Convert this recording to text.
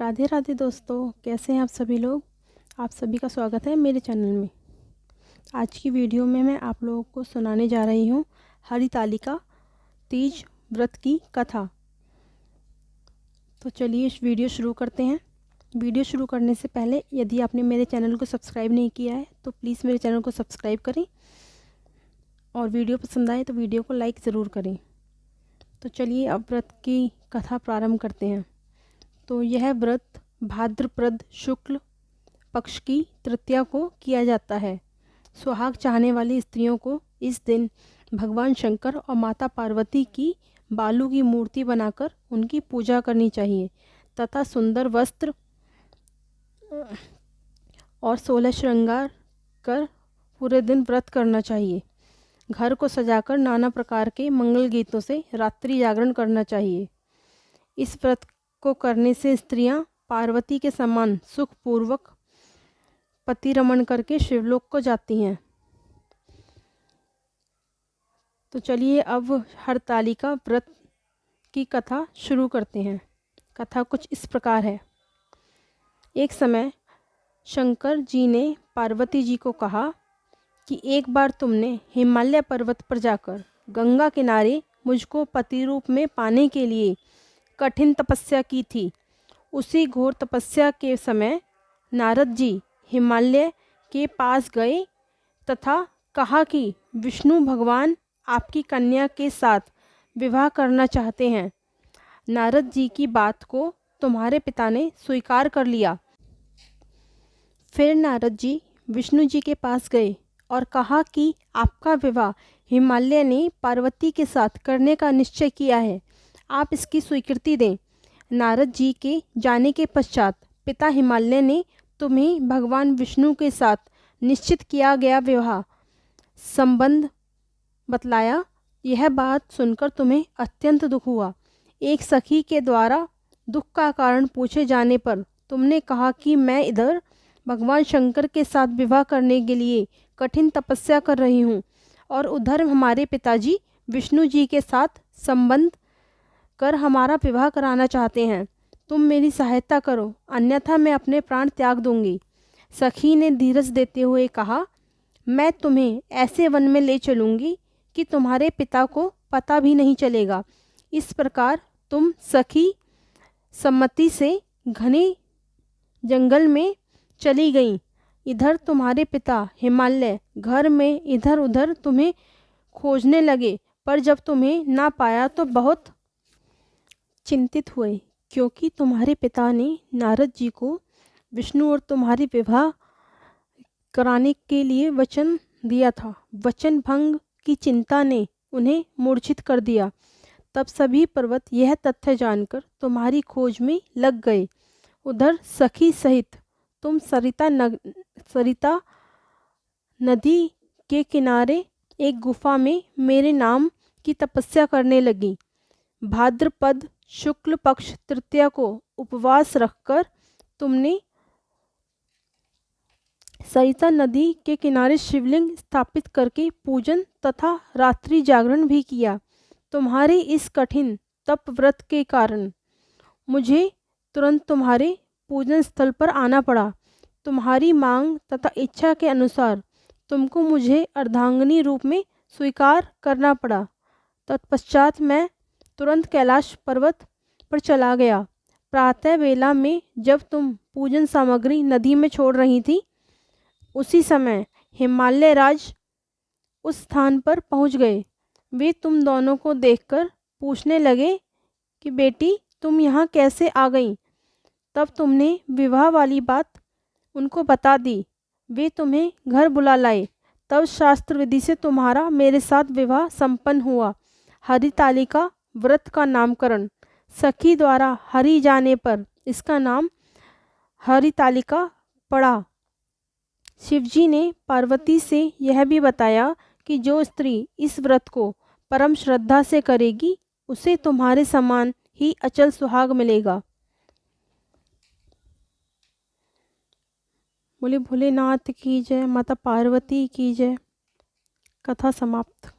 राधे राधे दोस्तों, कैसे हैं आप सभी लोग। आप सभी का स्वागत है मेरे चैनल में। आज की वीडियो में मैं आप लोगों को सुनाने जा रही हूँ हरितालिका तीज व्रत की कथा। तो चलिए इस वीडियो शुरू करते हैं। वीडियो शुरू करने से पहले यदि आपने मेरे चैनल को सब्सक्राइब नहीं किया है तो प्लीज़ मेरे चैनल को सब्सक्राइब करें और वीडियो पसंद आए तो वीडियो को लाइक ज़रूर करें। तो चलिए अब व्रत की कथा प्रारंभ करते हैं। तो यह व्रत भाद्रपद शुक्ल पक्ष की तृतीया को किया जाता है। सुहाग चाहने वाली स्त्रियों को इस दिन भगवान शंकर और माता पार्वती की बालू की मूर्ति बनाकर उनकी पूजा करनी चाहिए तथा सुंदर वस्त्र और 16 श्रृंगार कर पूरे दिन व्रत करना चाहिए। घर को सजाकर नाना प्रकार के मंगल गीतों से रात्रि जागरण करना चाहिए। इस व्रत को करने से स्त्रियां पार्वती के समान सुखपूर्वक पति रमण करके शिवलोक को जाती हैं। तो चलिए अब हरतालिका व्रत की कथा शुरू करते हैं। कथा कुछ इस प्रकार है। एक समय शंकर जी ने पार्वती जी को कहा कि एक बार तुमने हिमालय पर्वत पर जाकर गंगा किनारे मुझको पति रूप में पाने के लिए कठिन तपस्या की थी। उसी घोर तपस्या के समय नारद जी हिमालय के पास गए तथा कहा कि विष्णु भगवान आपकी कन्या के साथ विवाह करना चाहते हैं। नारद जी की बात को तुम्हारे पिता ने स्वीकार कर लिया। फिर नारद जी विष्णु जी के पास गए और कहा कि आपका विवाह हिमालय ने पार्वती के साथ करने का निश्चय किया है, आप इसकी स्वीकृति दें। नारद जी के जाने के पश्चात पिता हिमालय ने तुम्हें भगवान विष्णु के साथ निश्चित किया गया विवाह संबंध बतलाया। यह बात सुनकर तुम्हें अत्यंत दुख हुआ। एक सखी के द्वारा दुख का कारण पूछे जाने पर तुमने कहा कि मैं इधर भगवान शंकर के साथ विवाह करने के लिए कठिन तपस्या कर रही हूँ और उधर हमारे पिताजी विष्णु जी के साथ संबंध कर हमारा विवाह कराना चाहते हैं। तुम मेरी सहायता करो, अन्यथा मैं अपने प्राण त्याग दूंगी। सखी ने धीरज देते हुए कहा, मैं तुम्हें ऐसे वन में ले चलूंगी कि तुम्हारे पिता को पता भी नहीं चलेगा। इस प्रकार तुम सखी सम्मति से घने जंगल में चली गईं। इधर तुम्हारे पिता हिमालय घर में इधर उधर तुम्हें खोजने लगे, पर जब तुम्हें ना पाया तो बहुत चिंतित हुए, क्योंकि तुम्हारे पिता ने नारद जी को विष्णु और तुम्हारी विवाह कराने के लिए वचन दिया था। वचन भंग की चिंता ने उन्हें मूर्छित कर दिया। तब सभी पर्वत यह तथ्य जानकर तुम्हारी खोज में लग गए। उधर सखी सहित तुम सरिता नदी के किनारे एक गुफा में मेरे नाम की तपस्या करने लगी। भाद्रपद शुक्ल पक्ष तृतीया को उपवास रखकर तुमने सरिता नदी के किनारे शिवलिंग स्थापित करके पूजन तथा रात्रि जागरण भी किया। तुम्हारे इस कठिन तप व्रत के कारण मुझे तुरंत तुम्हारे पूजन स्थल पर आना पड़ा। तुम्हारी मांग तथा इच्छा के अनुसार तुमको मुझे अर्धांगिनी रूप में स्वीकार करना पड़ा। तत्पश्चात मैं तुरंत कैलाश पर्वत पर चला गया। प्रातः वेला में जब तुम पूजन सामग्री नदी में छोड़ रही थी, उसी समय हिमालय राज उस स्थान पर पहुंच गए। वे तुम दोनों को देखकर पूछने लगे कि बेटी तुम यहाँ कैसे आ गई। तब तुमने विवाह वाली बात उनको बता दी। वे तुम्हें घर बुला लाए। तब शास्त्र विधि से तुम्हारा मेरे साथ विवाह संपन्न हुआ। हरितालिका व्रत का नामकरण सखी द्वारा हरि जाने पर इसका नाम हरितालिका पड़ा। शिवजी ने पार्वती से यह भी बताया कि जो स्त्री इस व्रत को परम श्रद्धा से करेगी उसे तुम्हारे समान ही अचल सुहाग मिलेगा। बोले भोलेनाथ की जय, माता पार्वती की जय। कथा समाप्त।